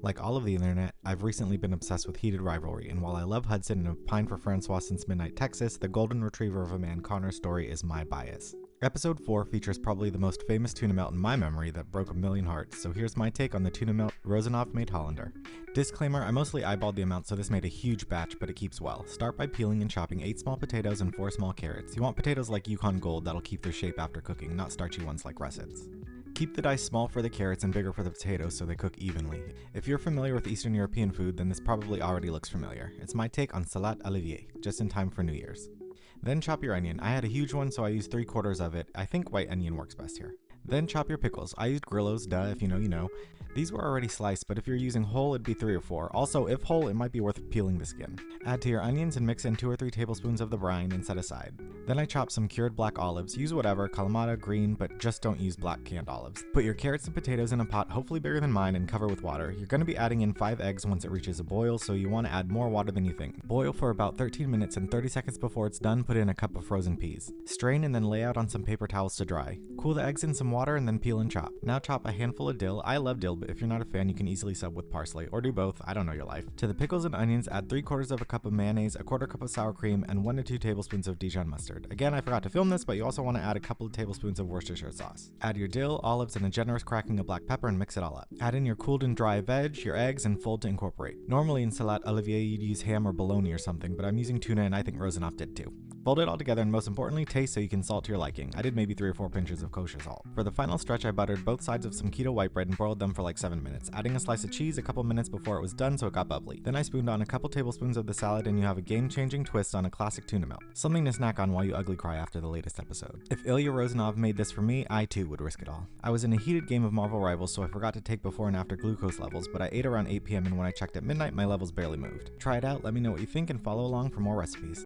Like all of the internet, I've recently been obsessed with Heated Rivalry, and while I love Hudson and have pined for Francois since Midnight Texas, the golden retriever of a man Connor's story is my bias. Episode 4 features probably the most famous tuna melt in my memory that broke a million hearts, so here's my take on the tuna melt Rozanov made Hollander. Disclaimer, I mostly eyeballed the amount so this made a huge batch, but it keeps well. Start by peeling and chopping 8 small potatoes and 4 small carrots. You want potatoes like Yukon Gold that'll keep their shape after cooking, not starchy ones like russets. Keep the dice small for the carrots and bigger for the potatoes so they cook evenly. If you're familiar with Eastern European food, then this probably already looks familiar. It's my take on salade Olivier, just in time for New Year's. Then chop your onion. I had a huge one, so I used 3/4 of it. I think white onion works best here. Then chop your pickles. I used Grillos, duh, if you know, you know. These were already sliced, but if you're using whole, it'd be 3 or 4. Also, if whole, it might be worth peeling the skin. Add to your onions and mix in 2 or 3 tablespoons of the brine and set aside. Then I chopped some cured black olives. Use whatever, Kalamata, green, but just don't use black canned olives. Put your carrots and potatoes in a pot, hopefully bigger than mine, and cover with water. You're going to be adding in 5 eggs once it reaches a boil, so you want to add more water than you think. Boil for about 13 minutes, and 30 seconds before it's done, put in a cup of frozen peas. Strain and then lay out on some paper towels to dry. Cool the eggs in some water and then peel and chop. Now chop a handful of dill. I love dill, but if you're not a fan, you can easily sub with parsley, or do both, I don't know your life. To the pickles and onions, add 3/4 of a cup of mayonnaise, a 1/4 cup of sour cream, and 1 to 2 tablespoons of Dijon mustard. Again, I forgot to film this, but you also want to add a couple of tablespoons of Worcestershire sauce. Add your dill, olives, and a generous cracking of black pepper and mix it all up. Add in your cooled and dry veg, your eggs, and fold to incorporate. Normally in salade Olivier you'd use ham or bologna or something, but I'm using tuna and I think Rozanov did too. Fold it all together and most importantly, taste so you can salt to your liking. I did maybe 3 or 4 pinches of kosher salt. For the final stretch, I buttered both sides of some keto white bread and broiled them for like 7 minutes, adding a slice of cheese a couple minutes before it was done so it got bubbly. Then I spooned on a couple tablespoons of the salad and you have a game-changing twist on a classic tuna melt. Something to snack on while you ugly cry after the latest episode. If Ilya Rozanov made this for me, I too would risk it all. I was in a heated game of Marvel Rivals, so I forgot to take before and after glucose levels, but I ate around 8 p.m. and when I checked at midnight, my levels barely moved. Try it out, let me know what you think, and follow along for more recipes.